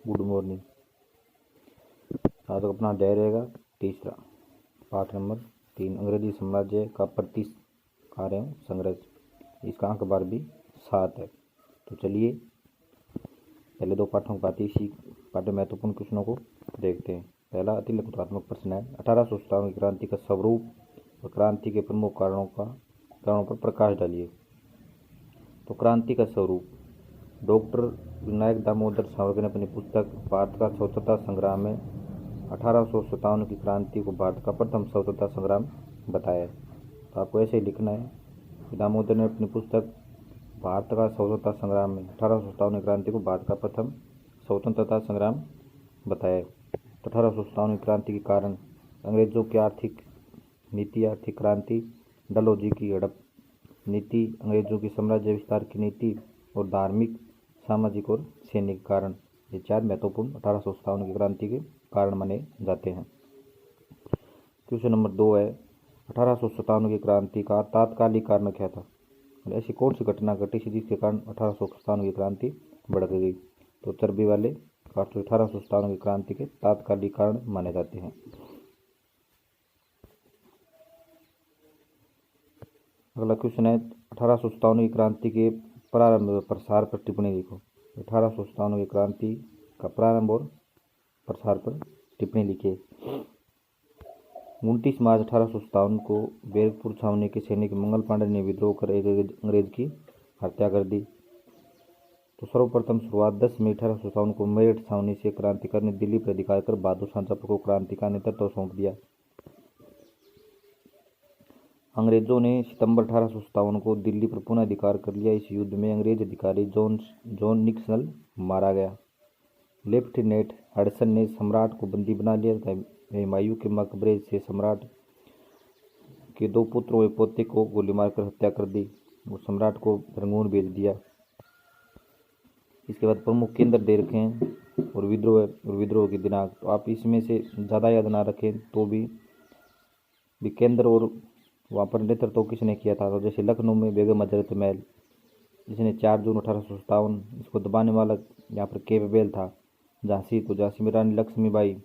Good morning. आज अपना अध्याय रहेगा तीसरा, पाठ नंबर 3, अंग्रेजी साम्राज्य का प्रतीक कार्य एवं संघर्ष। इसका अंक 12 7 है। तो चलिए पहले दो पाठों की बात इसी पाठ में महत्वपूर्ण क्वेश्चनों को देखते हैं। पहला अति लिखितात्मक प्रश्न है, 1857 की क्रांति का स्वरूप और क्रांति के प्रमुख कारणों पर प्रकाश डालिए। तो क्रांति का स्वरूप, डॉक्टर विनायक दामोदर सावरकर ने अपनी पुस्तक भारत का स्वतंत्रता संग्राम में 1857 की क्रांति को भारत का प्रथम स्वतंत्रता संग्राम बताया है। तो आपको ऐसे ही लिखना है कि दामोदर ने अपनी पुस्तक भारत का स्वतंत्रता संग्राम में 1857 की क्रांति को भारत का प्रथम स्वतंत्रता संग्राम बताया है। तो 1857 की क्रांति के कारण अंग्रेजों की आर्थिक नीति, आर्थिक क्रांति, डलहौजी की हड़प नीति, अंग्रेजों की साम्राज्य विस्तार की नीति और धार्मिक, सामाजिक और सैनिक कारण, ये चार महत्वपूर्ण 1857 की क्रांति के कारण माने जाते हैं। क्वेश्चन नंबर 2 है, 1857 की क्रांति का तात्कालिक कारण क्या था? ऐसी कौन सी घटना घटी थी जिसके कारण 1857 की क्रांति भड़क गई? तो चर्बी वाले कारतूस 1857 की क्रांति के तात्कालिक कारण माने जाते हैं। अगला क्वेश्चन है, 1857 की क्रांति के प्रारंभ और प्रसार पर टिप्पणी लिखो। 1857 की क्रांति का प्रारंभ और प्रसार पर टिप्पणी लिखिए। 29 मार्च 1857 को बैरकपुर छावनी के सैनिक मंगल पांडे ने विद्रोह कर एक अंग्रेज की हत्या कर दी। तो सर्वप्रथम शुरुआत 10 मई 1857 को मेरठ छावनी से क्रांतिकारी ने दिल्ली पर अधिकार कर बहादुर शाह जफर को क्रांति का नेतृत्व सौंप दिया। अंग्रेजों ने सितंबर 1857 को दिल्ली पर पुनः अधिकार कर लिया। इस युद्ध में अंग्रेज अधिकारी जॉन निक्सन मारा गया। लेफ्टिनेंट हडसन ने सम्राट को बंदी बना लिया तथा हुमायूं के मकबरे से सम्राट के 2 पुत्रों और पोते को गोली मारकर हत्या कर दी और सम्राट को रंगून भेज दिया। इसके बाद प्रमुख केंद्र दे रखें और विद्रोह की दिनांक। तो आप इसमें से ज़्यादा याद ना रखें तो भी केंद्र और वहाँ पर नेतृत्व किसने किया था। तो जैसे लखनऊ में बेगम हजरत महल, जिसने 4 जून 1857 इसको दबाने वाला यहाँ पर कैपबेल था। झांसी में रानी लक्ष्मीबाई,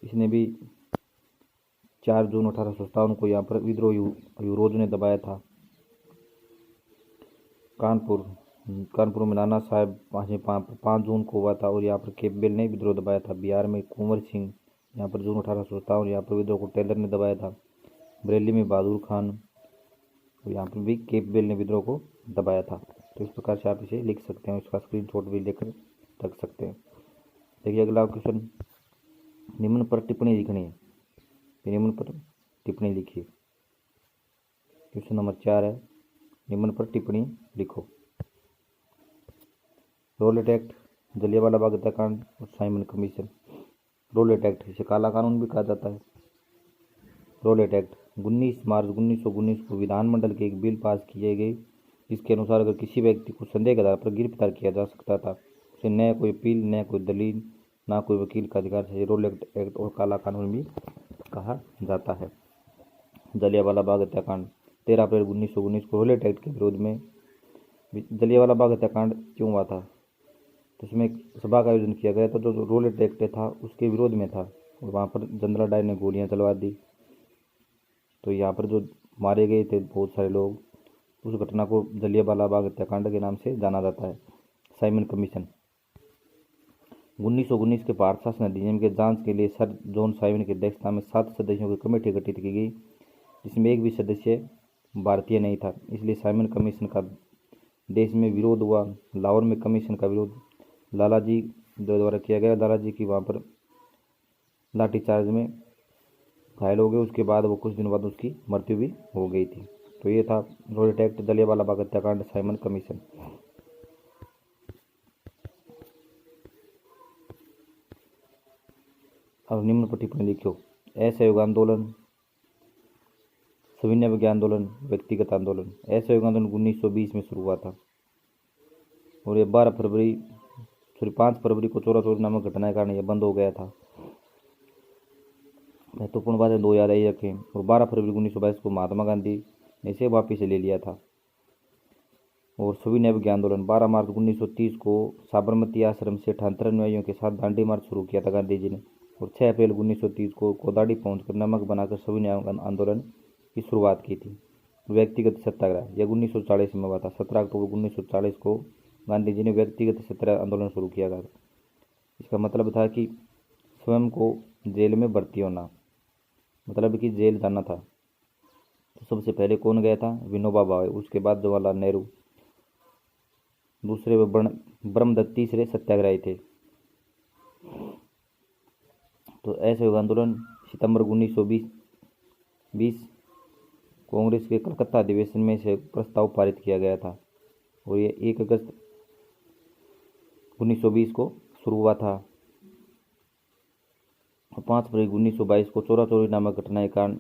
इसने भी 4 जून 1857 को यहाँ पर विद्रोह यूरोज ने दबाया था। कानपुर में नाना साहब 5 जून को हुआ था और यहाँ पर कैपबेल ने विद्रोह दबाया था। बिहार में कुंवर सिंह, यहाँ पर जून 1857 यहाँ पर विद्रोह को टेलर ने दबाया था। बरेली में बहादुर खान, और यहाँ पर भी कैपबेल ने विद्रोह को दबाया था। तो इस प्रकार से आप इसे लिख सकते हैं, इसका स्क्रीनशॉट भी लेकर रख सकते हैं। देखिए अगला क्वेश्चन, निम्न पर टिप्पणी लिखनी है। निम्न पर टिप्पणी लिखिए। क्वेश्चन नंबर 4 है, निम्न पर टिप्पणी लिखो। रॉलेट एक्ट, जलियांवाला बाग हत्याकांड और साइमन कमीशन। रॉलेट एक्ट, इसे काला कानून भी कहा जाता है। रॉलेट एक्ट 19 मार्च 1919 को विधानमंडल के एक बिल पास किए गए, जिसके अनुसार अगर किसी व्यक्ति को संदेह के आधार पर गिरफ्तार किया जा सकता था, उसे न कोई अपील, न कोई दलील, ना कोई वकील का अधिकार है। रॉलेट एक्ट और काला कानून भी कहा जाता है। जलियांवाला बाग हत्याकांड 13 अप्रैल 1919 को रॉलेट एक्ट के विरोध में जलियांवाला बाग हत्याकांड क्यों हुआ था? तो इसमें एक सभा का आयोजन किया गया था जो रॉलेट एक्ट था उसके विरोध में था और वहाँ पर जनरल डायर ने गोलियां चलवा दी। तो यहाँ पर जो मारे गए थे बहुत सारे लोग, उस घटना को जलियांवाला बाग हत्याकांड के नाम से जाना जाता है। साइमन कमीशन 1919 के भारत शासन अधिनियम के जांच के लिए सर जॉन साइमन की अध्यक्षता में 7 सदस्यों की कमेटी गठित की गई, जिसमें एक भी सदस्य भारतीय नहीं था। इसलिए साइमन कमीशन का देश में विरोध हुआ। लाहौर में कमीशन का विरोध लालाजी द्वारा किया गया। लालाजी की वहाँ पर लाठीचार्ज में घायल हो गए। उसके बाद वो कुछ दिन बाद उसकी मृत्यु भी हो गई थी। तो ये था रॉलेट एक्ट, जलियांवाला बाग हत्याकांड, साइमन कमीशन। अब निम्न पर टिप्पणी लिखो। असहयोग आंदोलन, सविनय अवज्ञा आंदोलन, व्यक्तिगत आंदोलन। असहयोग आंदोलन 1920 में शुरू हुआ था और ये 5 फरवरी को चोरा चोरी नामक घटना के कारण यह बंद हो गया था। महत्वपूर्ण बातें 2 याद आई रखें। और 12 फरवरी 1922 को महात्मा गांधी ने इसे वापिस ले लिया था। और सविनय अवज्ञा आंदोलन 12 मार्च 1930 को साबरमती आश्रम से 78 अनुयायियों के साथ दांडी मार्च शुरू किया था गांधी जी ने। और 6 अप्रैल 1930 को कोदाड़ी पहुंचकर नमक बनाकर सविनय आंदोलन की शुरुआत की थी। व्यक्तिगत सत्याग्रह यह 1940 में हुआ था। 17 अक्टूबर 1940 को गांधी जी ने व्यक्तिगत सत्याग्रह आंदोलन शुरू किया था। इसका मतलब था कि स्वयं को जेल में भर्ती होना, मतलब कि जेल जाना था। तो सबसे पहले कौन गया था? विनोबा भावे, उसके बाद जवाहरलाल नेहरू, दूसरे ब्रह्मदत्त तीसरे सत्याग्रही थे। तो असहयोग आंदोलन सितंबर 1920 कांग्रेस के कलकत्ता अधिवेशन में से प्रस्ताव पारित किया गया था और ये 1 अगस्त 1920 को शुरू हुआ था। 5 फरवरी 1922 को चोरा चोरी नामक घटना के कारण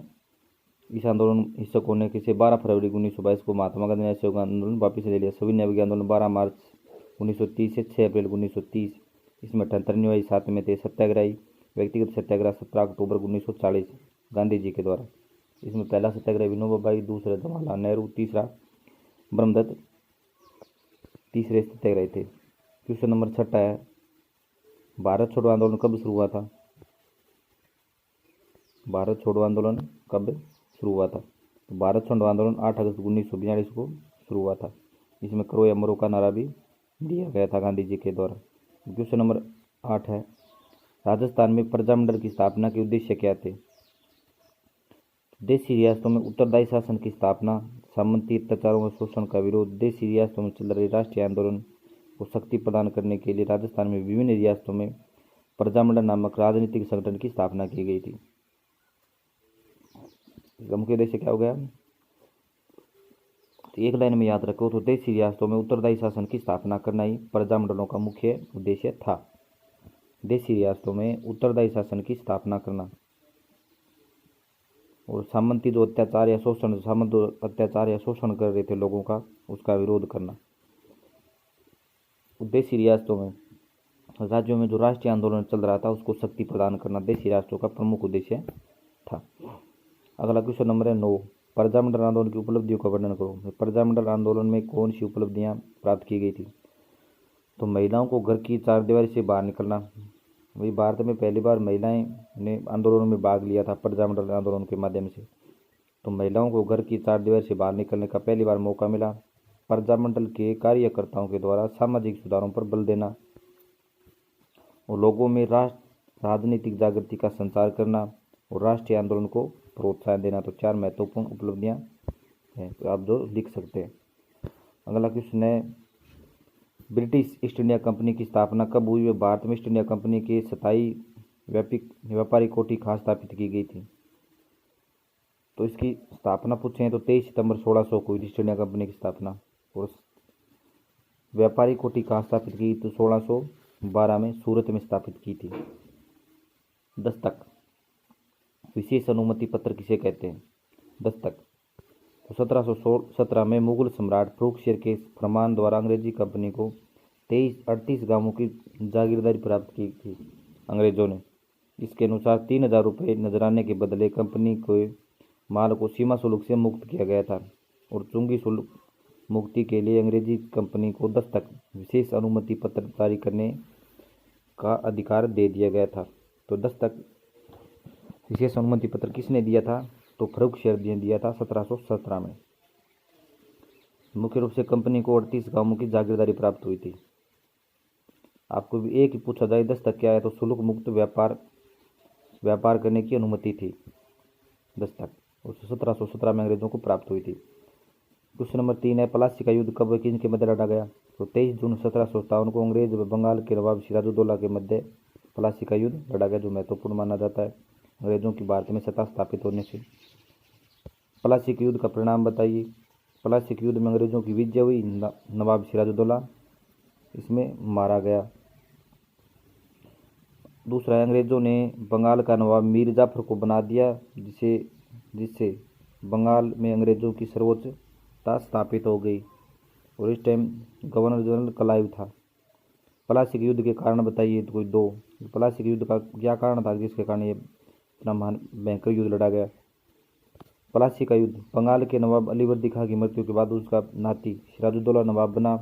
इस आंदोलन हिस्सक होने के से 12 फरवरी 1922 को महात्मा गांधी ने असहयोग आंदोलन वापस ले लिया। सविनय अवज्ञा आंदोलन 12 मार्च 1930 से 6 अप्रैल 1930, इसमें 78 अनुयायी साथ में थे। सत्याग्रही व्यक्तिगत सत्याग्रह 17 अक्टूबर 1940 गांधी जी के द्वारा। इसमें पहला सत्याग्रह विनोबा भावे, दूसरा जवाहरलाल नेहरू, तीसरा ब्रह्मदत्त तीसरे सत्याग्रही थे। क्वेश्चन नंबर 6 है, भारत छोड़ो आंदोलन कब शुरू हुआ था? भारत छोड़ो आंदोलन कब शुरू हुआ था? तो भारत छोड़ो आंदोलन 8 अगस्त 1942 को शुरू हुआ था। इसमें करो या मरो का नारा भी दिया गया था गांधी जी के द्वारा। क्वेश्चन नंबर 8 है, राजस्थान में प्रजामंडल की स्थापना के उद्देश्य क्या थे? देशी रियासतों में उत्तरदायी शासन की स्थापना, सामंती अत्याचारों और शोषण का विरोध, देशी रियासतों में चल रहे राष्ट्रीय आंदोलन को शक्ति प्रदान करने के लिए राजस्थान में विभिन्न रियासतों में प्रजामंडल नामक राजनीतिक संगठन की स्थापना की गई थी। इसका मुख्य उद्देश्य क्या हो गया? तो एक लाइन में याद रखो, तो देशी रियासतों में उत्तरदायी शासन की स्थापना करना ही प्रजामंडलों का मुख्य उद्देश्य था। देशी रियासतों में उत्तरदायी शासन की स्थापना करना और सामंती जो अत्याचार या शोषण कर रहे थे लोगों का, उसका विरोध करना। देशी रियासतों में राज्यों में जो राष्ट्रीय आंदोलन चल रहा था उसको शक्ति प्रदान करना देशी राष्ट्रों का प्रमुख उद्देश्य था। अगला क्वेश्चन नंबर है 9, प्रजामंडल आंदोलन की उपलब्धियों का वर्णन करो। प्रजामंडल आंदोलन में कौन सी उपलब्धियां प्राप्त की गई थी? तो महिलाओं को घर की चारदीवारी से बाहर निकलना। वही भारत में पहली बार महिलाएं ने आंदोलन में भाग लिया था प्रजामंडल आंदोलन के माध्यम से। तो महिलाओं को घर की चारदीवारी से बाहर निकलने का पहली बार मौका मिला। प्रजामंडल के कार्यकर्ताओं के द्वारा सामाजिक सुधारों पर बल देना और लोगों में राजनीतिक जागृति का संचार करना और राष्ट्रीय आंदोलन को प्रोत्साहन देना। तो 4 महत्वपूर्ण उपलब्धियां हैं, तो आप जो लिख सकते हैं। अगला क्वेश्चन है, ब्रिटिश ईस्ट इंडिया कंपनी की स्थापना कब हुई? भारत में ईस्ट इंडिया कंपनी के स्थायी व्यापारी कोठी कहाँ स्थापित की गई थी? तो इसकी स्थापना पूछें तो 23 सितंबर 1600 को ईस्ट इंडिया कंपनी की स्थापना। और व्यापारी कोठी कहाँ स्थापित की? तो 1612 में सूरत में स्थापित की थी। दस्तक, विशेष अनुमति पत्र किसे कहते हैं? दस्तक। तो 1717 में मुगल सम्राट फर्रुखशेर के फरमान द्वारा अंग्रेजी कंपनी को 38 गांवों की जागीरदारी प्राप्त की थी अंग्रेजों ने। इसके अनुसार 3000 रुपये नजराने के बदले कंपनी के माल को सीमा शुल्क से मुक्त किया गया था और चुंगी शुल्क मुक्ति के लिए अंग्रेजी कंपनी को दस्तक, विशेष अनुमति पत्र जारी करने का अधिकार दे दिया गया था। तो दस्तक, विशेष अनुमति पत्र किसने दिया था? तो फर्रुखशेर ने दिया था 1717 में। मुख्य रूप से कंपनी को 38 गांवों की जागीरदारी प्राप्त हुई थी। आपको भी एक ही पूछा जाए दस्तक क्या है, तो शुल्क मुक्त व्यापार करने की अनुमति थी दस्तक, और 1717 में अंग्रेजों को प्राप्त हुई थी। क्वेश्चन नंबर 3 है, प्लासी का युद्ध कब किनके मध्य लड़ा गया? तो 23 जून 1757 को अंग्रेज व बंगाल के नवाब सिराजुद्दौला के मध्य प्लासी का युद्ध लड़ा गया, जो महत्वपूर्ण माना जाता है अंग्रेजों की भारत में सत्ता स्थापित होने से। प्लासी के युद्ध का परिणाम बताइए। प्लासी के युद्ध में अंग्रेजों की विजय हुई, नवाब सिराजुद्दौला इसमें मारा गया। दूसरा, अंग्रेजों ने बंगाल का नवाब मीर जाफर को बना दिया, जिससे बंगाल में अंग्रेजों की सर्वोच्चता स्थापित हो गई और इस टाइम गवर्नर जनरल क्लाइव था। प्लासी के युद्ध के कारण बताइए। तो कोई 2, प्लासी के युद्ध का क्या कारण था जिसके कारण ये इतना महान भयंकर युद्ध लड़ा गया? प्लासी का युद्ध, बंगाल के नवाब अलीवर्दी खां की मृत्यु के बाद उसका नाती सिराजुद्दौला नवाब बना,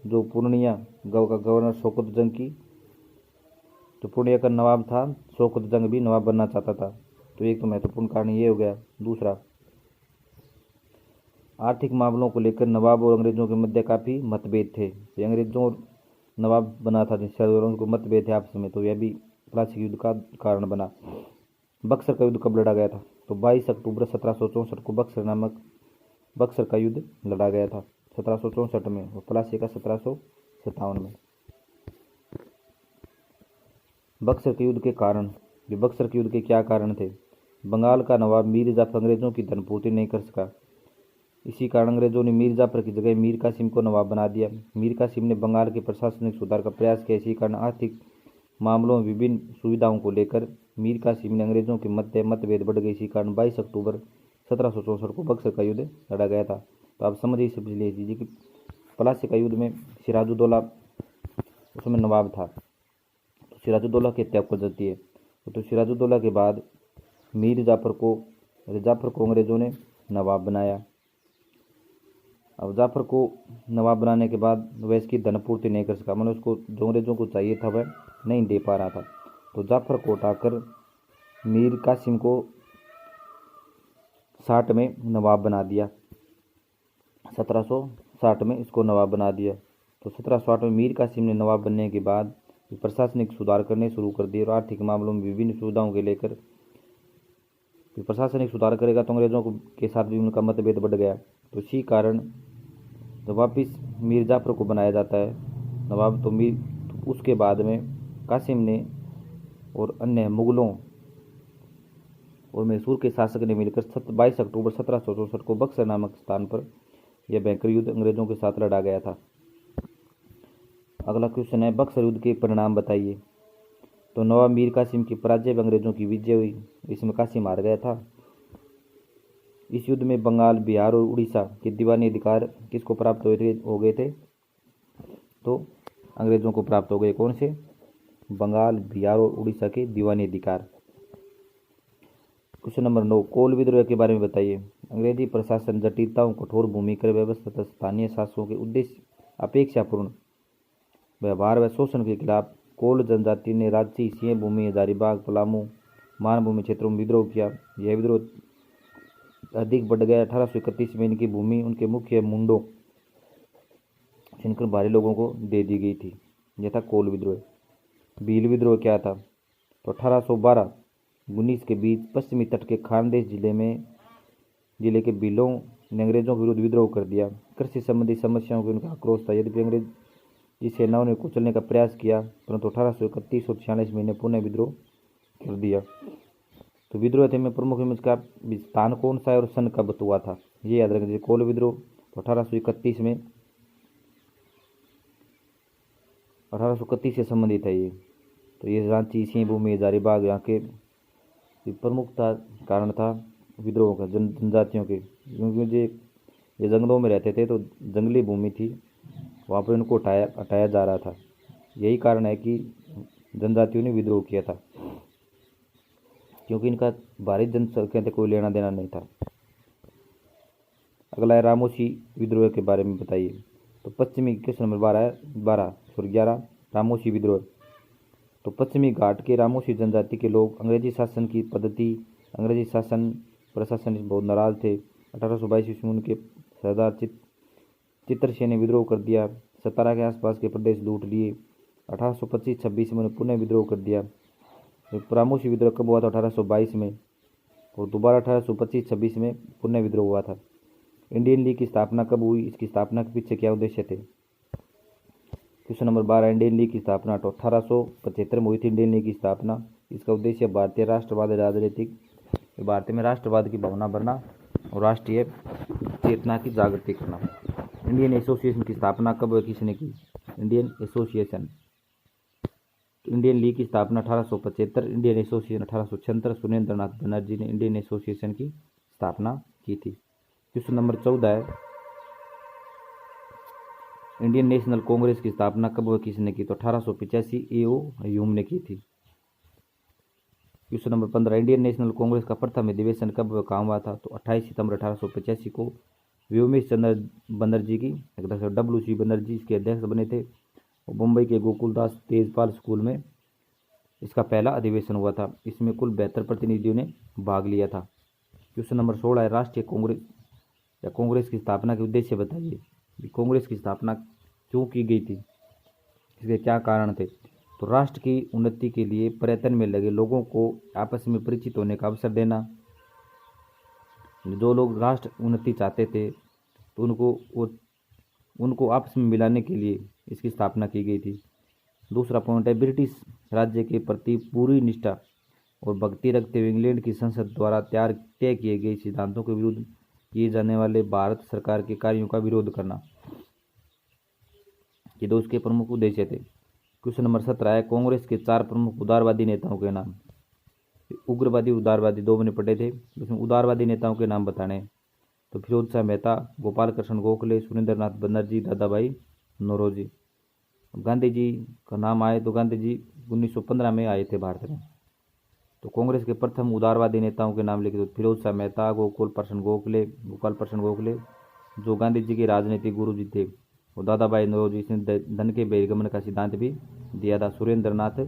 जो पूर्णिया का गवर्नर शौकत जंग की, जो पूर्णिया का नवाब था शौकत जंग भी नवाब बनना चाहता था। तो एक तो महत्वपूर्ण कारण ये हो गया। दूसरा, आर्थिक मामलों को लेकर नवाब और अंग्रेजों के मध्य काफ़ी मतभेद थे। तो अंग्रेजों और नवाब बना था उनको मतभेद थे आपस में, तो यह भी प्लासी युद्ध का कारण बना। बक्सर का युद्ध कब लड़ा गया था? तो 22 अक्टूबर 1764 को बक्सर का युद्ध लड़ा गया था 1764 में, और प्लासी का 1757 में। बक्सर के युद्ध के कारण, बक्सर के युद्ध के क्या कारण थे? बंगाल का नवाब मीर जाफर अंग्रेजों की धनपूर्ति नहीं कर सका, इसी कारण अंग्रेजों ने मीर जाफर की जगह मीर कासिम को नवाब बना दिया। मीर कासिम ने बंगाल के प्रशासनिक सुधार का प्रयास किया, इसी कारण आर्थिक मामलों में विभिन्न सुविधाओं को लेकर मीर कासिम ने अंग्रेजों के मध्य मतभेद बढ़ गए। इसी कारण 22 अक्टूबर 1764 को बक्सर का युद्ध लड़ा गया था। तो आप समझिए इससे ले लीजिए कि प्लासी का युद्ध में सिराजुद्दौला उसमें नवाब था, तो सिराजुद्दौला की हत्या कर देती है। तो सिराजुद्दौला के बाद मीर जाफर को अंग्रेजों ने नवाब बनाया। अब जाफर को नवाब बनाने के बाद वह इसकी धनपूर्ति नहीं कर सका, मतलब उसको जो अंग्रेजों को चाहिए था वह नहीं दे पा रहा था। तो जाफर को उठाकर मीर कासिम को 60 में नवाब बना दिया, 1760 में इसको नवाब बना दिया। तो 1760 में मीर कासिम ने नवाब बनने के बाद प्रशासनिक सुधार करने शुरू कर दिए और आर्थिक मामलों में विभिन्न सुविधाओं के लेकर प्रशासनिक सुधार करेगा, तो अंग्रेजों के साथ भी उनका मतभेद बढ़ गया। तो इसी कारण जब वापिस मीर जाफर को बनाया जाता है नवाब, तो उसके बाद में कासिम ने और अन्य मुगलों और मैसूर के शासक ने मिलकर 22 अक्टूबर 1764 को बक्सर नामक स्थान पर यह भयंकर युद्ध अंग्रेजों के साथ लड़ा गया था। अगला क्वेश्चन है, बक्सर युद्ध के परिणाम बताइए। तो नवाब मीर कासिम की पराजय व अंग्रेजों की विजय हुई, इसमें कासिम हार गया था। इस युद्ध में बंगाल, बिहार और उड़ीसा के दीवानी अधिकार किसको प्राप्त हो गए थे? तो अंग्रेजों को प्राप्त हो गए। कौन से? बंगाल, बिहार और उड़ीसा के दीवानी अधिकार। क्वेश्चन नंबर 9, कोल विद्रोह के बारे में बताइए। अंग्रेजी प्रशासन जटिलताओं, कठोर भूमिकर व्यवस्था तथा स्थानीय शासकों के उद्देश्य अपेक्षापूर्ण व्यवहार व शोषण के खिलाफ कोल जनजाति ने रांची, सिंहभूमि, हजारीबाग, पलामू, मानभूमि क्षेत्रों में विद्रोह किया। यह विद्रोह अधिक बढ़ गया। 1831 में इनकी भूमि उनके मुख्य मुंडों जिनकर भारी लोगों को दे दी गई थी। यह था कोल विद्रोह। भील विद्रोह क्या था? तो 1812-19 के बीच पश्चिमी तट के खानदेश जिले के भीलों ने अंग्रेजों के विरुद्ध विद्रोह कर दिया। कृषि संबंधी समस्याओं के उनका आक्रोश था। यद्यपि अंग्रेजी सेनाओं ने कुचलने का प्रयास किया, परंतु 1831 और 46 में पुनः विद्रोह कर दिया। तो विद्रोह थे में प्रमुख इसका स्थान कौन सा है और सन कब हुआ था, ये याद रखिए। कोल विद्रोह तो 1831 में 1831 से संबंधित है ये। तो ये रांची, सिंहभूमि, हजारीबाग यहाँ के प्रमुख था, कारण था विद्रोह का जनजातियों के, क्योंकि ये जंगलों में रहते थे, तो जंगली भूमि थी, वहाँ पर इनको हटाया जा रहा था। यही कारण है कि जनजातियों ने विद्रोह किया था, क्योंकि इनका भारी जनसंख्या से कोई लेना देना नहीं था। अगला है रामोशी विद्रोह के बारे में बताइए। तो पश्चिमी, क्वेश्चन नंबर 11 रामोशी विद्रोह। तो पश्चिमी घाट के रामोशी जनजाति के लोग अंग्रेजी शासन की पद्धति, अंग्रेजी शासन प्रशासन से बहुत नाराज थे। 1822 ईस्वी में उनके सरदार चित्रसेन ने विद्रोह कर दिया। सतारा के आसपास के प्रदेश लूट लिए। 1825-26 में उन्होंने पुनः विद्रोह कर दिया। रामोशी विद्रोह कब हुआ था? 1822 में, और दोबारा 1825-26 में पुनः विद्रोह हुआ था। इंडियन लीग की स्थापना कब हुई? इसकी स्थापना के पीछे क्या उद्देश्य थे? क्वेश्चन नंबर 12, इंडियन लीग की स्थापना तो 1875 में हुई थी इंडियन लीग की स्थापना। इसका उद्देश्य भारतीय भारत में राष्ट्रवाद की भावना भरना और राष्ट्रीय चेतना की जागृति करना। इंडियन एसोसिएशन की स्थापना कब किसने की? इंडियन एसोसिएशन, इंडियन लीग की स्थापना 1875, इंडियन एसोसिएशन 1876। सुरेंद्र नाथ बनर्जी ने इंडियन एसोसिएशन की स्थापना की थी। क्वेश्चन नंबर 14 है, इंडियन नेशनल कांग्रेस की स्थापना कब व किसने की? तो 1885 ए.ओ. ह्यूम ने की थी। Question number 15, Indian national Congress का प्रथम अधिवेशन कब व कहाँ हुआ था? तो 28 सितंबर 1885 को व्योमेश चंद्र बनर्जी की अध्यक्ष WC बनर्जी इसके अध्यक्ष बने थे और मुंबई के गोकुलदास तेजपाल स्कूल में इसका पहला अधिवेशन हुआ था। इसमें कुल 72 प्रतिनिधियों ने भाग लिया था। क्वेश्चन नंबर 16 है, राष्ट्रीय कांग्रेस या कांग्रेस की स्थापना के उद्देश्य बताइए। कांग्रेस की स्थापना क्यों की गई थी, इसके क्या कारण थे? तो राष्ट्र की उन्नति के लिए प्रयत्न में लगे लोगों को आपस में परिचित होने का अवसर देना। जो लोग राष्ट्र उन्नति चाहते थे तो उनको आपस में मिलाने के लिए इसकी स्थापना की गई थी। दूसरा पॉइंट है, ब्रिटिश राज्य के प्रति पूरी निष्ठा और भक्ति रखते हुए इंग्लैंड की संसद द्वारा तय किए गए सिद्धांतों के विरुद्ध किए जाने वाले भारत सरकार के कार्यों का विरोध करना। ये दो उसके प्रमुख उद्देश्य थे। क्वेश्चन नंबर 17 है, कांग्रेस के 4 प्रमुख उदारवादी नेताओं के नाम। उग्रवादी उदारवादी दो मैंने पढ़े थे, इसमें उदारवादी नेताओं के नाम बताने। तो फिरोज शाह मेहता, गोपाल कृष्ण गोखले, सुरेंद्रनाथ बनर्जी, दादा भाई नौरोजी। गांधी जी का नाम आए तो गांधी जी 1915 में आए थे भारत में। तो कांग्रेस के प्रथम उदारवादी नेताओं के नाम लिखे तो फिरोज शाह मेहता, गोपाल कृष्ण गोखले जो गांधी जी के राजनीतिक गुरु जी थे, और दादा भाई नौरोजी इसने धन के बहिर्गमन का सिद्धांत भी दिया था, सुरेंद्रनाथ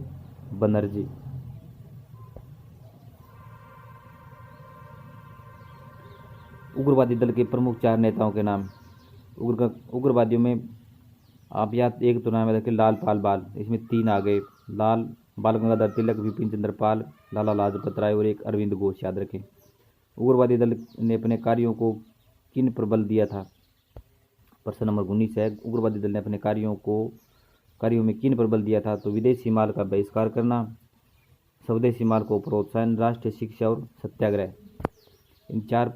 बनर्जी। उग्रवादी दल के प्रमुख 4 नेताओं के नाम। उग्रवादियों में आप याद एक तो नाम रखें लाल पाल बाल, इसमें 3 आ गए, लाल बाल गंगाधर तिलक, विपिन चंद्र पाल, लाला लाजपत राय और एक अरविंद घोष, याद रखें। उग्रवादी दल ने अपने कार्यों को किन पर बल दिया था? प्रश्न नंबर 19 है, उग्रवादी दल ने अपने कार्यों में किन पर बल दिया था? तो विदेशी माल का बहिष्कार करना, स्वदेशी माल को प्रोत्साहन, राष्ट्रीय शिक्षा और सत्याग्रह। इन 4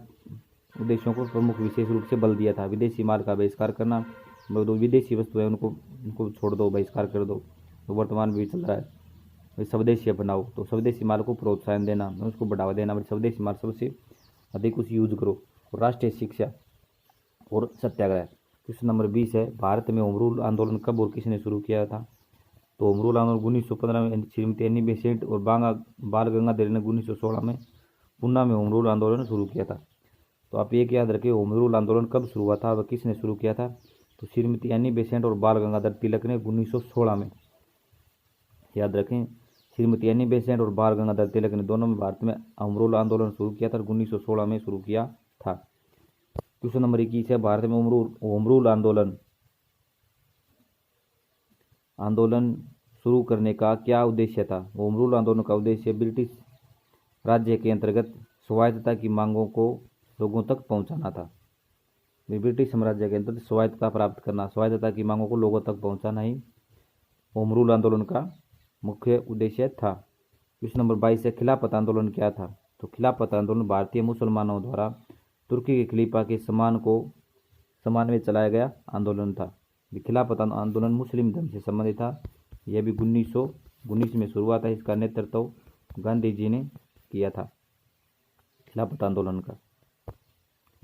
उद्देश्यों को प्रमुख विशेष रूप से बल दिया था। विदेशी माल का बहिष्कार करना, जो विदेशी वस्तु है उनको छोड़ दो, बहिष्कार कर दो, तो वर्तमान में भी चल रहा है। स्वदेशी अपनाओ, तो स्वदेशी माल को प्रोत्साहन देना, उसको बढ़ावा देना, स्वदेशी माल सबसे अधिक उस यूज करो। और राष्ट्रीय शिक्षा और सत्याग्रह। क्वेश्चन नंबर 20 है, भारत में होम रूल आंदोलन कब और किसने शुरू किया था? तो होम रूल आंदोलन 1915 में श्रीमती एनी बेसेंट और बाल गंगाधर ने 1916 में पुणे में होम रूल आंदोलन शुरू किया था। तो आप एक याद रखें, होम रूल आंदोलन कब शुरू हुआ था व किसने शुरू किया था? तो श्रीमती एनी बेसेंट और बाल गंगाधर तिलक ने 1916 में। याद रखें, श्रीमती एनी बेसेंट और बाल गंगाधर तिलक ने दोनों में भारत में होम रूल आंदोलन शुरू किया था, 1916 में शुरू किया था। क्वेश्चन नंबर 21 है, भारत में होम रूल आंदोलन शुरू करने का क्या उद्देश्य था? होम रूल आंदोलन का उद्देश्य ब्रिटिश राज्य के अंतर्गत स्वायत्तता की मांगों को लोगों तक पहुंचाना था। ब्रिटिश साम्राज्य के अंतर्गत स्वायत्तता प्राप्त करना, स्वायत्तता की मांगों को लोगों तक पहुंचाना ही होम रूल आंदोलन का मुख्य उद्देश्य था। क्वेश्चन नंबर 22 है, खिलाफत आंदोलन क्या था? तो खिलाफत आंदोलन भारतीय मुसलमानों द्वारा तुर्की के खलीफा के सम्मान में चलाया गया आंदोलन था। खिलाफत आंदोलन मुस्लिम धर्म से संबंधित था। यह भी 1919 में शुरू हुआ था। इसका नेतृत्व गांधी जी ने किया था खिलाफत आंदोलन का।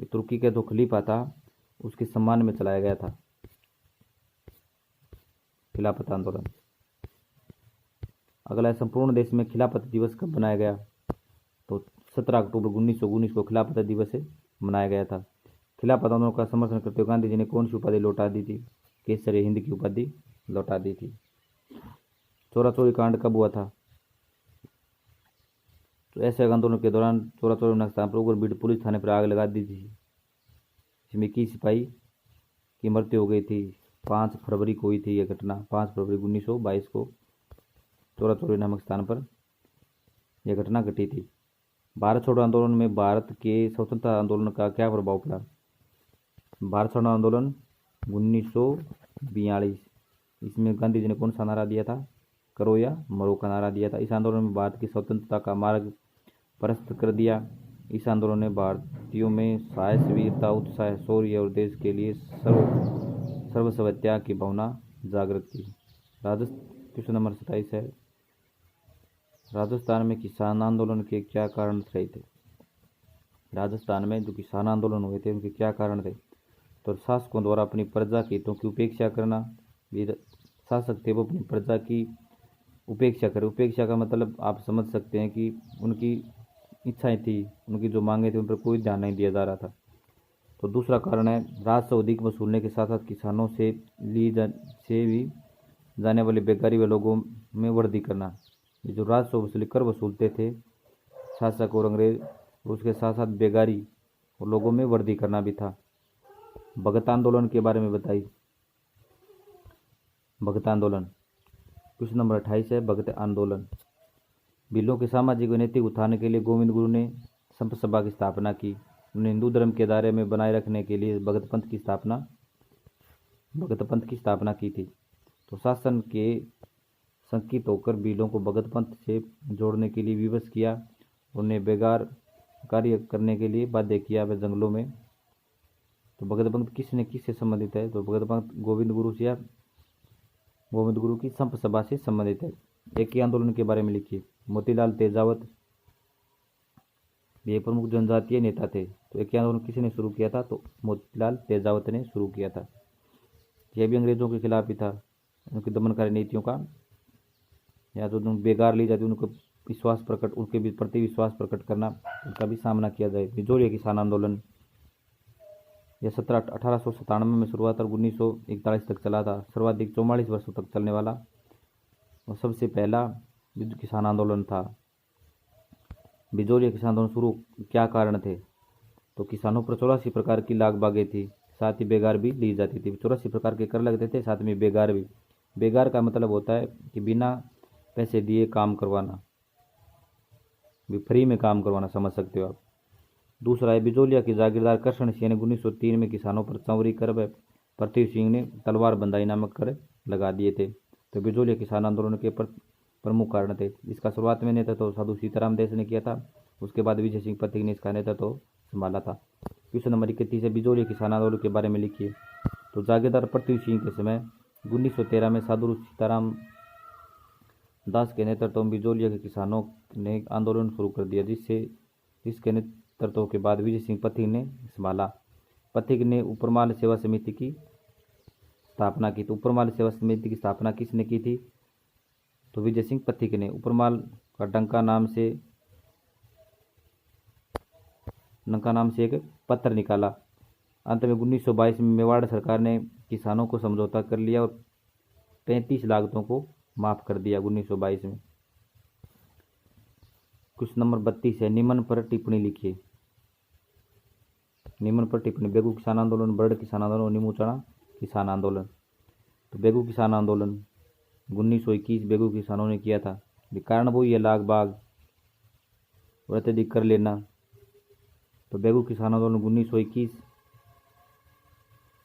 तुर्की का जो खलीफा था उसके सम्मान में चलाया गया था खिलाफत आंदोलन। अगला है, संपूर्ण देश में खिलाफत दिवस कब मनाया गया? तो 17 अक्टूबर 1919 को खिलाफत दिवस मनाया गया था। खिलाफत आंदोलन का समर्थन करते हुए गांधी जी ने कौन सी उपाधि लौटा दी थी? केसर हिंद की उपाधि लौटा दी थी। चोरा चोरी कांड कब हुआ था? तो ऐसे आंदोलन के दौरान चोरा चोरी स्थान पर उग्र भीड़ पुलिस थाने पर आग लगा दी थी। इसमें 21 सिपाही की मृत्यु हो गई थी। 5 फरवरी को हुई थी यह घटना। 5 फरवरी 1922 को चोरा चोरी नामक स्थान पर यह घटना घटी थी। भारत छोड़ो आंदोलन में भारत के स्वतंत्रता आंदोलन का क्या प्रभाव पड़ा? भारत छोड़ो आंदोलन 1942, इसमें गांधी जी ने कौन सा नारा दिया था? करो या मरो का नारा दिया था। इस आंदोलन में भारत की स्वतंत्रता का मार्ग प्रशस्त कर दिया। इस आंदोलन ने भारतीयों में साहस, वीरता, उत्साह, शौर्य और देश के लिए सर्वस्व त्याग की भावना जागृत की। क्वेश्चन नंबर 27 है, राजस्थान में किसान आंदोलन के क्या कारण रहे थे? राजस्थान में जो किसान आंदोलन हुए थे उनके क्या कारण थे? तो शासकों द्वारा अपनी प्रजा के हितों की उपेक्षा करना। शासक थे वो अपनी प्रजा की उपेक्षा करे। उपेक्षा का मतलब आप समझ सकते हैं कि उनकी इच्छाएं थी, उनकी जो मांगे थी, उन पर कोई ध्यान नहीं दिया जा रहा था। तो दूसरा कारण है राजस्व अधिक वसूलने के साथ साथ किसानों से से भी जाने वाले बेकारी व लोगों में वृद्धि करना। ये जो राजस्व वसूली कर वसूलते थे शासक और अंग्रेज, उसके साथ साथ बेकारी और लोगों में वृद्धि करना भी था। भगत आंदोलन के बारे में बताइए। भगत आंदोलन क्वेश्चन नंबर 28 है भगत आंदोलन। बिलों के सामाजिक व नैतिक उत्थान के लिए गोविंद गुरु ने संत सभा की स्थापना की। उन्होंने हिंदू धर्म के दायरे में बनाए रखने के लिए भगत पंथ की स्थापना की थी। तो शासन के संकित होकर बिलों को भगत पंथ से जोड़ने के लिए विवश किया। उन्हें बेगार कार्य करने के लिए बाध्य किया वे जंगलों में। तो भगत पंथ किससे संबंधित है? तो भगत पंथ गोविंद गुरु की संत सभा से संबंधित है। एक ही आंदोलन के बारे में लिखिए। मोतीलाल तेजावत ये प्रमुख जनजातीय नेता थे। तो एक ही आंदोलन किसने शुरू किया था? तो मोतीलाल तेजावत ने शुरू किया था। यह भी अंग्रेजों के खिलाफ ही था, उनकी दमनकारी नीतियों का, या जो बेगार ली जाती उनके प्रति विश्वास प्रकट करना, उनका भी सामना किया जाए। बिजोरिया किसान आंदोलन यह 1897 में शुरुआत और 1941 तक चला था। सर्वाधिक 44 वर्षों तक चलने वाला और सबसे पहला किसान आंदोलन था। बिजोरिया किसान आंदोलन शुरू क्या कारण थे? तो किसानों पर 84 प्रकार की लाग बागें थी, साथ ही बेगार भी ली जाती थी। 84 प्रकार के कर लगते थे, साथ में बेगार भी। बेगार का मतलब होता है कि बिना पैसे दिए काम करवाना, भी फ्री में काम करवाना, समझ सकते हो आप। दूसरा है बिजोलिया की जागीरदार कृष्ण सिंह ने 1903 में किसानों पर चौरी कर पृथ्वी सिंह ने तलवार बंदाई नामक कर लगा दिए थे। तो बिजोलिया किसान आंदोलन के प्रमुख कारण थे। इसका शुरुआत में नेतृत्व साधु सीताराम देश ने किया था। उसके बाद विजय सिंह पथिक ने इसका नेतृत्व संभाला था। क्वेश्चन नंबर 31 है बिजोलिया किसान आंदोलन के बारे में लिखिए। तो जागीरदार पृथ्वी सिंह के समय 1913 में साधु सीताराम दास के नेतृत्व में बिजोलिया के किसानों ने आंदोलन शुरू कर दिया, जिसके नेतृत्व के बाद विजय सिंह पथिक ने संभाला। पथिक ने उपरमाल सेवा समिति की स्थापना की। तो उपरमाल सेवा समिति की स्थापना किसने की थी? तो विजय सिंह पथिक ने। उपरमाल का डंका नाम से एक पत्र निकाला। अंत में 1922 में मेवाड़ सरकार ने किसानों को समझौता कर लिया और 35 लागतों को माफ कर दिया 1922 में। क्वेश्चन नंबर 32 है निम्न पर टिप्पणी लिखिए। निम्न पर टिप्पणी। बेगू किसान आंदोलन, बरड़ किसान आंदोलन और नीमूचाणा किसान आंदोलन। तो बेगू किसान आंदोलन 1921 बेगू किसानों ने किया था। कारण वो ये लाग बाग और अत्यधिक कर लेना। तो बेगू किसान आंदोलन 1921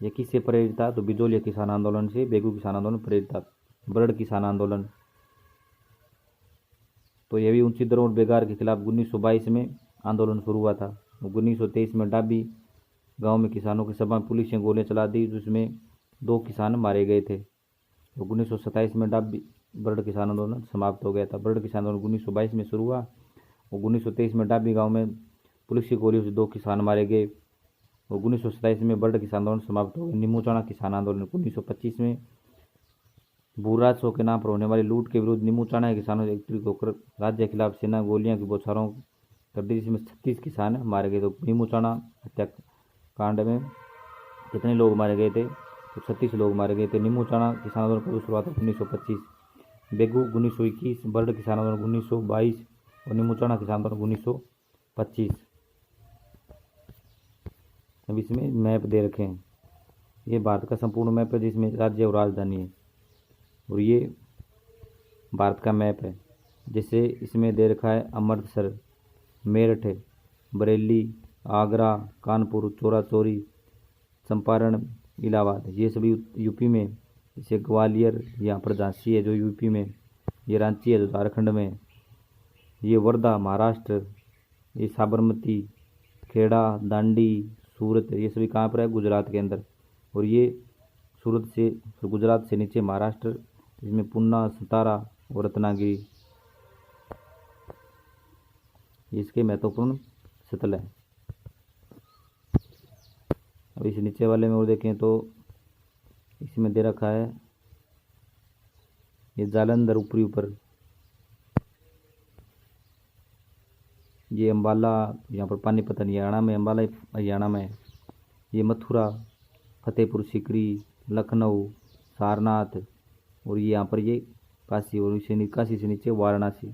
ये किससे प्रेरित था? तो बिजोलिया किसान आंदोलन से बेगू किसान आंदोलन प्रेरित था। बरड़ किसान आंदोलन तो यह भी ऊंची दरों और बेगार के खिलाफ 1922 में आंदोलन शुरू हुआ था। 1923 में डाबी गांव में किसानों की सभा में पुलिस ने गोलियां चला दी, जिसमें 2 किसान मारे गए थे। 1927 में डाबी बरड़ किसान आंदोलन समाप्त हो गया था। बरड़ किसान आंदोलन 1922 में शुरू हुआ और 1923 में डाबी गाँव में पुलिस की गोलियों से 2 किसान मारे गए और 1927 में बरड़ किसान आंदोलन समाप्त हो गया। नीमूचाणा किसान आंदोलन 1925 में भूराजस्व के नाम पर होने वाली लूट के विरुद्ध नीमूचाणा के किसानों ने एकत्रित होकर राज्य के खिलाफ सेना गोलियां की बौछारों कर दी, जिसमें 36 किसान मारे गए। तो नीमूचाणा हत्याकांड में कितने लोग मारे गए थे? तो 36 लोग मारे गए थे। नीमूचाणा किसान आंदोलन की शुरुआत 1925, बेगू 1921, बरड़ किसान आंदोलन 1922 और नीमूचाणा किसान आंदोलन 1925। अब इसमें मैप दे रखे हैं। ये भारत का संपूर्ण मैप है जिसमें राज्य और राजधानी है, और ये भारत का मैप है। जैसे इसमें दे रखा है अमृतसर, मेरठ, बरेली, आगरा, कानपुर, चौरी, चंपारण, इलाहाबाद, ये सभी यूपी में। जैसे ग्वालियर यहाँ पर झांसी है जो यूपी में, ये रांची है जो झारखंड में, ये वर्धा महाराष्ट्र, ये साबरमती, खेड़ा, दांडी, सूरत, ये सभी कहाँ पर है? गुजरात के अंदर। और ये गुजरात से नीचे महाराष्ट्र, इसमें पुन्ना, सतारा और रत्नागिरी इसके महत्वपूर्ण स्थल है। अब इस नीचे वाले में और देखें तो इसमें दे रखा है ये जालंधर ऊपर ये अम्बाला, यहाँ पर पानीपत हरियाणा में, अम्बाला हरियाणा में है। ये मथुरा, फतेहपुर सीकरी, लखनऊ, सारनाथ, और ये यहाँ पर ये काशी, और इसे काशी से नीचे वाराणसी,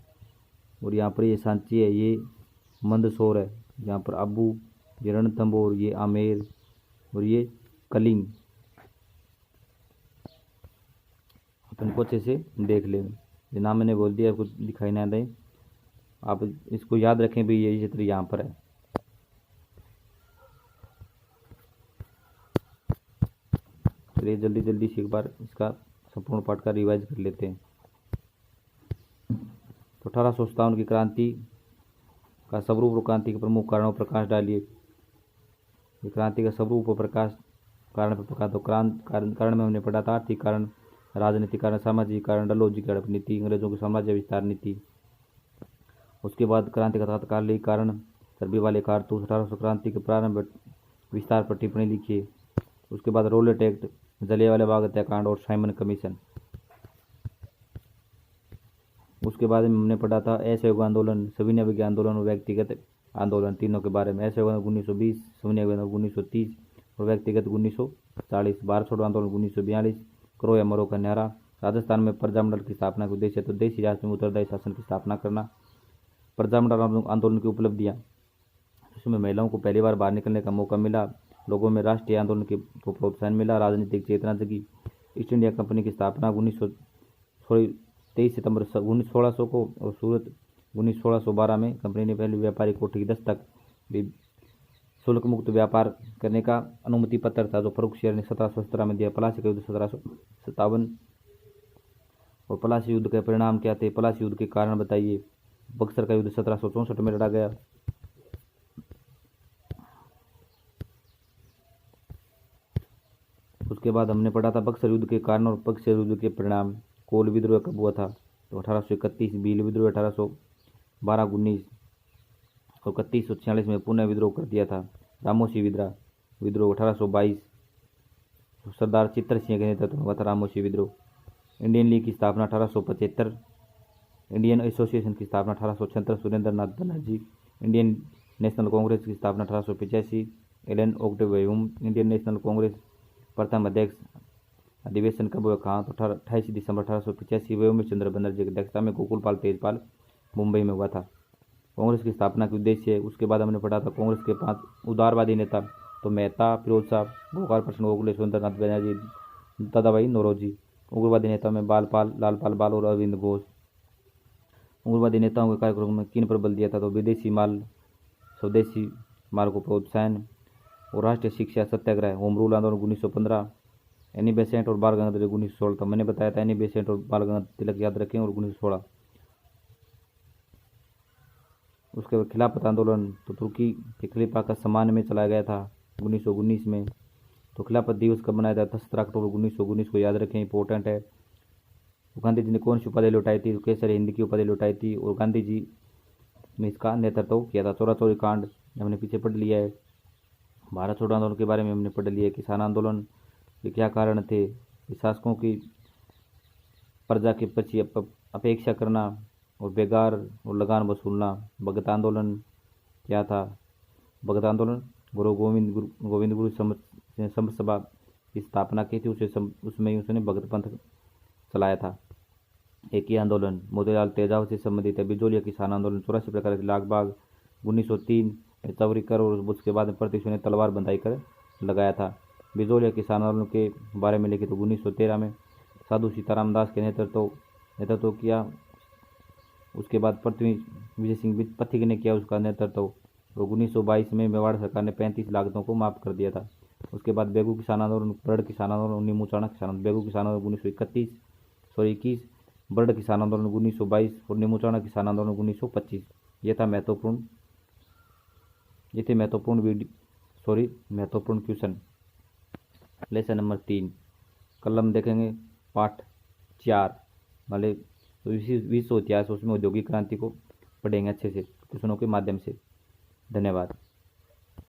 और यहाँ पर ये सांची है, ये मंदसौर है, यहाँ पर अबू, ये रणथंभौर, ये आमेर, और ये कलिंग। अपन को अच्छे से देख लें, ये नाम मैंने बोल दिया, कुछ दिखाई ना दे, आप इसको याद रखें भी, ये क्षेत्र यहाँ पर है। चलिए जल्दी जल्दी से एक बार इसका संपूर्ण पाठ का रिवाइज कर लेते हैं। तो 1857 की क्रांति का स्वरूप, क्रांति के प्रमुख कारणों पर प्रकाश डालिए। क्रांति का स्वरूप प्रकाश, कारण पर प्रकाश। तो कारण में हमने पढ़ा था आर्थिक कारण, राजनीतिक कारण, सामाजिक कारण, डलहौजी की हड़प नीति, अंग्रेजों की साम्राज्य विस्तार नीति। उसके बाद क्रांति का तात्कालिक कारण, चर्बी वाले कारतूस। 1800 क्रांति के प्रारंभ विस्तार पर टिप्पणी लिखिए। उसके बाद रोलेट एक्ट, जलियांवाला बाग हत्याकांड और साइमन कमीशन। उसके बाद में हमने पढ़ा था असहयोग आंदोलन, सविनय अवज्ञा आंदोलन और व्यक्तिगत आंदोलन, तीनों के बारे में। असहयोग 1920, सविनय अवज्ञा 1930 और व्यक्तिगत 1940। भारत छोड़ो आंदोलन 1942, करो या मरो का नारा। राजस्थान में प्रजामंडल की स्थापना का उद्देश्य तो देशी राज में उत्तरदायी शासन की स्थापना करना। प्रजामंडल आंदोलन की उपलब्धियां, उसमें महिलाओं को पहली बार बाहर निकलने का मौका मिला, लोगों में राष्ट्रीय आंदोलन को प्रोत्साहन मिला, राजनीतिक चेतना जगी। ईस्ट इंडिया कंपनी की स्थापना 23 सितंबर 1600 को, और सूरत 1612 में कंपनी ने पहली व्यापारी कोठी की दस्तक दी। शुल्क मुक्त व्यापार करने का अनुमति पत्र था जो फर्रुख शेर ने 1717 में दिया। पलासी का युद्ध 1757, और पलासी युद्ध के परिणाम क्या थे, पलासी युद्ध के कारण बताइए। बक्सर का युद्ध 1764 में लड़ा गया। उसके बाद हमने पढ़ा था बक्सर युद्ध के कारण और बक्सर युद्ध के परिणाम। कोल विद्रोह कब हुआ था, तो 1831। भील विद्रोह 1812-19, और 3146 में पुनः विद्रोह कर दिया था। रामोशी विद्रोह 1822, सरदार चित्तर सिंह के नेतृत्व में हुआ था रामोशी विद्रोह। इंडियन लीग की स्थापना 1875, इंडियन एसोसिएशन की स्थापना 1876, सुरेंद्र नाथ बनर्जी। इंडियन नेशनल कांग्रेस की स्थापना 1885, एलन ओक्टेवियम। इंडियन नेशनल कांग्रेस प्रथम अध्यक्ष अधिवेशन कब हुआ, कहाँ, तो 28 दिसंबर 1885 व्योमेश चंद्र बनर्जी की अध्यक्षता में गोकुलपाल तेजपाल मुंबई में हुआ था। कांग्रेस की स्थापना के उद्देश्य, उसके बाद हमने पढ़ा था कांग्रेस के 5 उदारवादी नेता, तो मेहता, फिरोज शाह, गोपाल कृष्ण गोखले, सुरेंद्र नाथ बनर्जी, दादाभाई नौरोजी। उग्रवादी नेताओं में बालपाल, लालपाल बाल और अरविंद घोष। उग्रवादी नेताओं के कार्यक्रम में किन पर बल दिया था, तो विदेशी माल, स्वदेशी माल को प्रोत्साहन, और राष्ट्रीय शिक्षा सत्याग्रह, होम रूल आंदोलन 1915, एनी बेसेंट और बाल गंगाधर 1916 था। मैंने बताया था एनी बेसेंट और बाल गंगाधर तिलक याद रखें, और 1916। उसके बाद खिलाफत आंदोलन, तो तुर्की के खलीफा का सम्मान में चलाया गया था 1919 में। तो खिलाफत दिवस कब मनाया था, 17 अक्टूबर 1919 को याद रखें, इंपॉर्टेंट है। गांधी जी ने कौन सी उपाधि लौटाई थी, केसर हिंद की उपाधि लौटाई थी, और गांधी जी ने इसका नेतृत्व किया था। चौरा चौरी कांड हमने पीछे पढ़ लिया है। भारत छोड़ो आंदोलन के बारे में हमने पढ़ लिया। किसान आंदोलन के क्या कारण थे, शासकों की प्रजा के प्रति अपेक्षा करना, और बेगार और लगान वसूलना। भगत आंदोलन क्या था, भगत आंदोलन गुरु गोविंद गुरु संत सभा की स्थापना की थी, उसमें उसने भगत पंथ चलाया था। एक ही आंदोलन मोतीलाल तेजाब से संबंधित है। बिजोलिया किसान आंदोलन 84 प्रकार के लागबाग 1903, चौरी कर, और उसके बाद में प्रतिशु ने तलवार बंधाई कर लगाया था। बिजोलिया किसान आंदोलन के बारे में लिखित 1913 में साधु सीताराम दास के नेतृत्व किया। उसके बाद पृथ्वी विजय सिंह पथिक ने किया उसका नेतृत्व, और 1922 में मेवाड़ सरकार ने 35 लागतों को माफ कर दिया था। उसके बाद बेगू किसान आंदोलन, बर्ड किसान आंदोलन, नीमूचाणा किसान आंदोलन। बेगू किसान आंदोलन 1921, बर्ड किसान आंदोलन 1922 और नीमूचाणा किसान आंदोलन 1925। ये थे महत्वपूर्ण क्वेश्चन। लेसन नंबर 3 कल हम देखेंगे पाठ 4 वाले विश्व इतिहास, उसमें औद्योगिक क्रांति को पढ़ेंगे अच्छे से क्वेश्चनों के माध्यम से। धन्यवाद।